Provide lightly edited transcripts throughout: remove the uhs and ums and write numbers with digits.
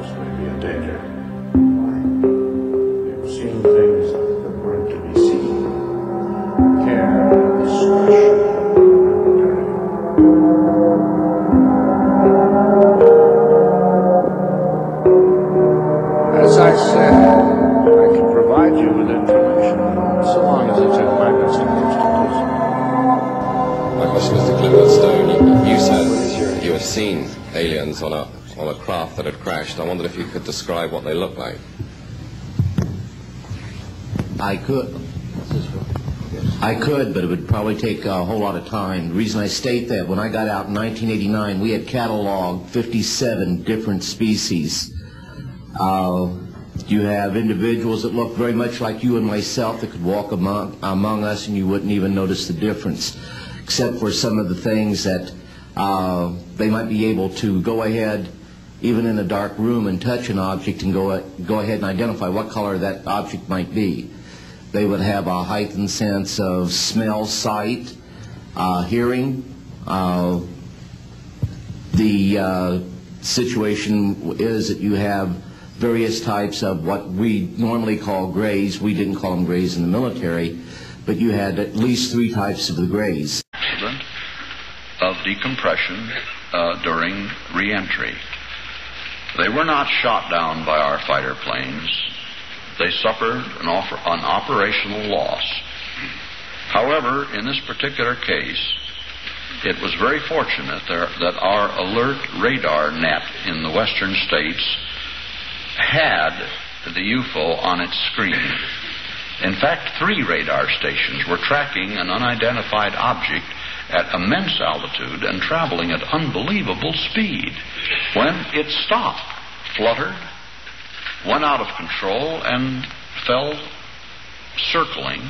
this may be a danger. Why? You've seen things that weren't to be seen. Care and discretion As I said, I can provide you with information, so long as it's in my best interest to do so. My question is to Glenstone. You said you had seen aliens on a craft that had crashed. I wondered if you could describe what they looked like. I could, but it would probably take a whole lot of time. The reason I state that, when I got out in 1989, we had cataloged 57 different species. You have individuals that look very much like you and myself that could walk among us and you wouldn't even notice the difference, except for some of the things that they might be able to go ahead, even in a dark room, and touch an object and go ahead and identify what color that object might be. They would have a heightened sense of smell, sight, hearing. The situation is that you have various types of what we normally call grays. We didn't call them grays in the military, but you had at least 3 types of the grays. Accident of decompression during re-entry. They were not shot down by our fighter planes. They suffered an operational loss. However, in this particular case, it was very fortunate that our alert radar net in the western states had the UFO on its screen. In fact, 3 radar stations were tracking an unidentified object at immense altitude and traveling at unbelievable speed. When it stopped, fluttered, went out of control, and fell circling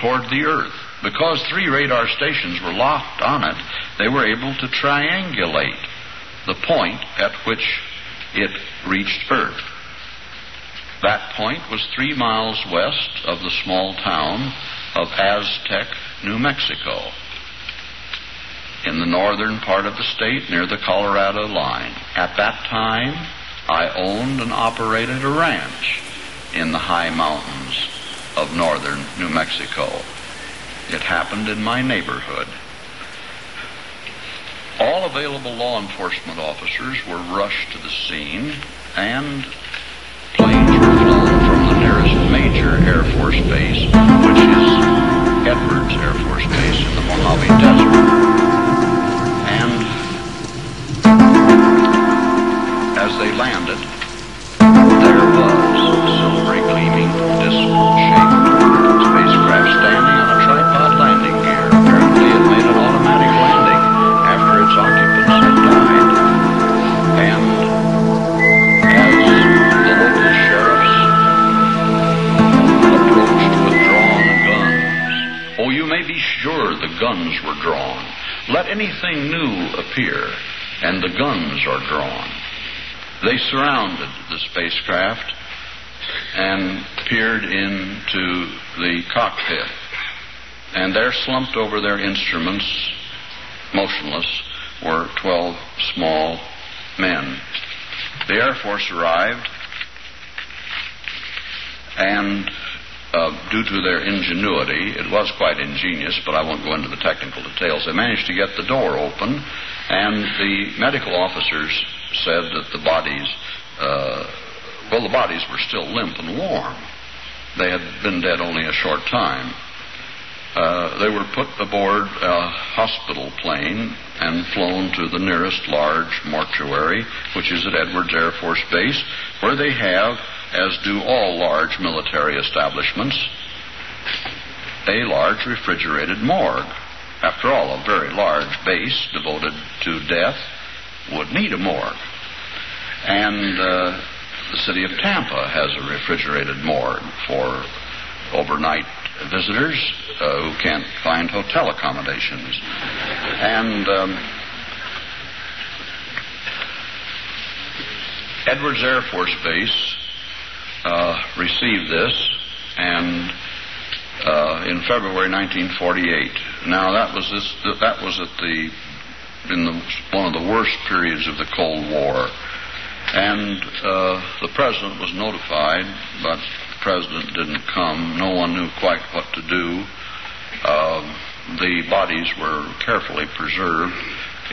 toward the Earth. Because 3 radar stations were locked on it, they were able to triangulate the point at which it reached Earth. That point was 3 miles west of the small town of Aztec, New Mexico, in the northern part of the state near the Colorado line. At that time, I owned and operated a ranch in the high mountains of northern New Mexico. It happened in my neighborhood. All available law enforcement officers were rushed to the scene, and planes were flown from the nearest major Air Force base, which is Edwards Air Force Base in the Mojave Desert. And as they landed, there was a silvery gleaming disc-shaped spacecraft standing on a tripod landing gear. Apparently it made an automatic landing after its occupants had died. And as the local sheriffs approached with drawn guns, oh, you may be sure the guns were drawn. Let anything new appear, and the guns are drawn. They surrounded the spacecraft and peered into the cockpit. And there, slumped over their instruments, motionless, were 12 small men. The Air Force arrived, and due to their ingenuity, it was quite ingenious, but I won't go into the technical details, they managed to get the door open, and the medical officers said that the bodies, the bodies were still limp and warm. They had been dead only a short time. They were put aboard a hospital plane and flown to the nearest large mortuary, which is at Edwards Air Force Base, where they have, as do all large military establishments, a large refrigerated morgue. After all, a very large base devoted to death would need a morgue. And the city of Tampa has a refrigerated morgue for overnight visitors who can't find hotel accommodations. And Edwards Air Force Base received this, and in February 1948. Now that was at one of the worst periods of the Cold War, And the president was notified, but the president didn't come. No one knew quite what to do. The bodies were carefully preserved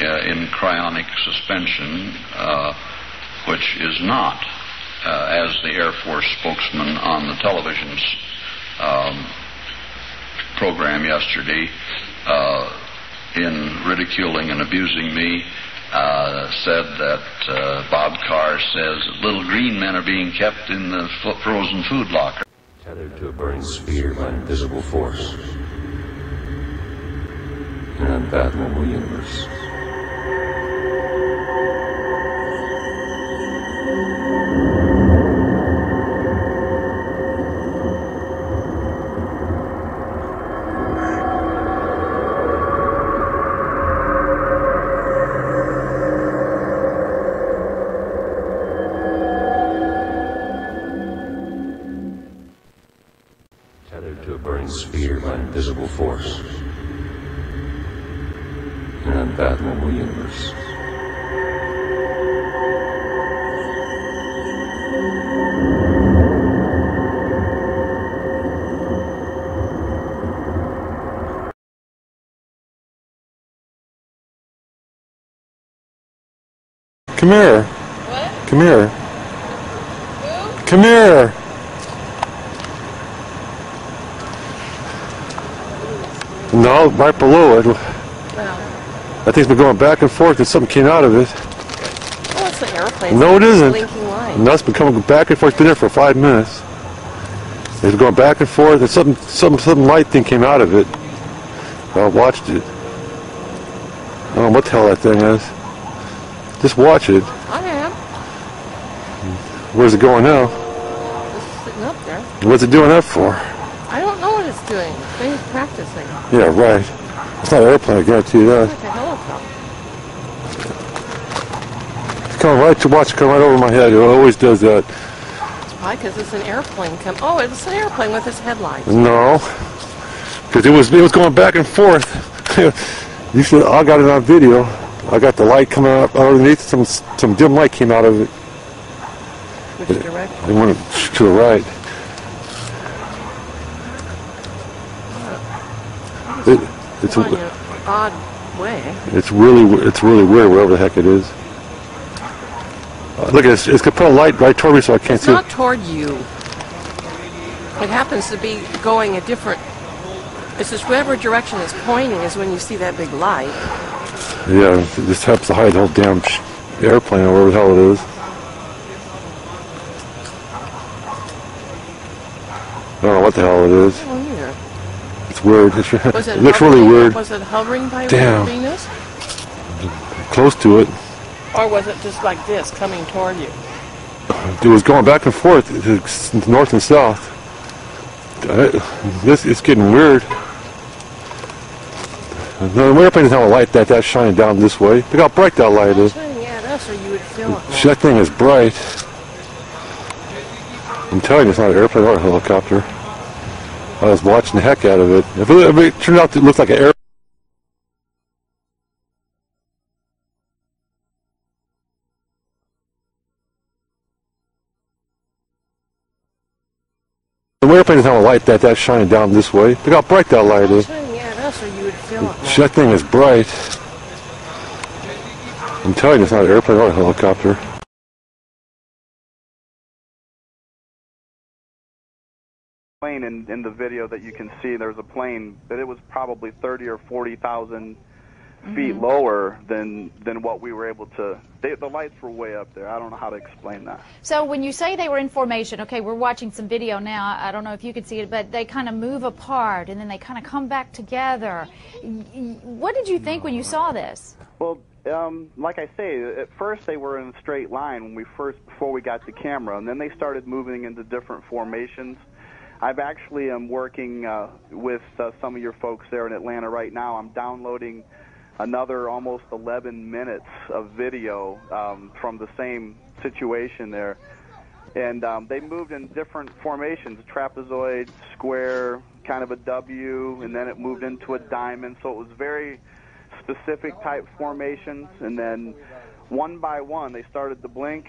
in cryonic suspension, which is not, as the Air Force spokesman on the television program yesterday, in ridiculing and abusing me, said that Bob Carr says that little green men are being kept in the frozen food locker. Tethered to a burning sphere by invisible force. In an unfathomable universe. Tethered to a burning sphere by invisible force. In an unfathomable universe. Come here. What? Come here. Who? Come here. No, right below it. Well, I think it's been going back and forth and something came out of it. oh, it's the airplane. No, it isn't. Blinking light. No, it's been coming back and forth. It's been there for 5 minutes. It's going back and forth and some light thing came out of it. I watched it. I don't know what the hell that thing is. Just watch it. I am. Where's it going now? Just sitting up there. What's it doing that for? I don't know what it's doing. Maybe it's practicing. Yeah, right. It's not an airplane, I guarantee you It's that. like a helicopter. It's coming right to watch it come right over my head. It always does that. Why? Because it's an airplane. Oh, it's an airplane with its headlights. No, because it was going back and forth. You should. I got it on video. I got the light coming up underneath. Some dim light came out of it. Which direction? It went to the right. It's Going in an odd way. it's really weird wherever the heck it is. Look at this. It's gonna put a light right toward me so I can't It's see. not toward you. It happens to be going a different. It's just whatever direction it's pointing is when you see that big light. Yeah, it just happens to hide the whole damn airplane or whatever the hell it is. I don't know what the hell it is. I don't either. It's weird. Was it It looks really hovering- weird. Was it hovering by Damn. Venus? Close to it. Or was it just like this, coming toward you? It was going back and forth, north and south. It's getting weird. The airplane doesn't have a light that's shining down this way. Look how bright that light is. Shining at us, or you would feel it. That thing is bright. I'm telling you, it's not an airplane or a helicopter. I was watching the heck out of it. If it turned out to look like an airplane, the airplane doesn't have a light that's shining down this way. Look how bright that light is. Shining at us, or you would feel it. That thing is bright. I'm telling you, it's not an airplane or a helicopter. Plane in the video that you can see, there's a plane that it was probably 30 or 40,000 feet lower than what we were able to. The lights were way up there. I don't know how to explain that. So when you say they were in formation, okay, we're watching some video now. I don't know if you can see it, but they kind of move apart and then they kind of come back together. What did you think when you saw this? Well, like I say, at first they were in a straight line before we got the camera, and then they started moving into different formations. I've actually am working with some of your folks there in Atlanta right now. I'm downloading another almost 11 minutes of video from the same situation there. And they moved in different formations, trapezoid, square, kind of a W, and then it moved into a diamond. So it was very specific type formations. And then one by one, they started to blink.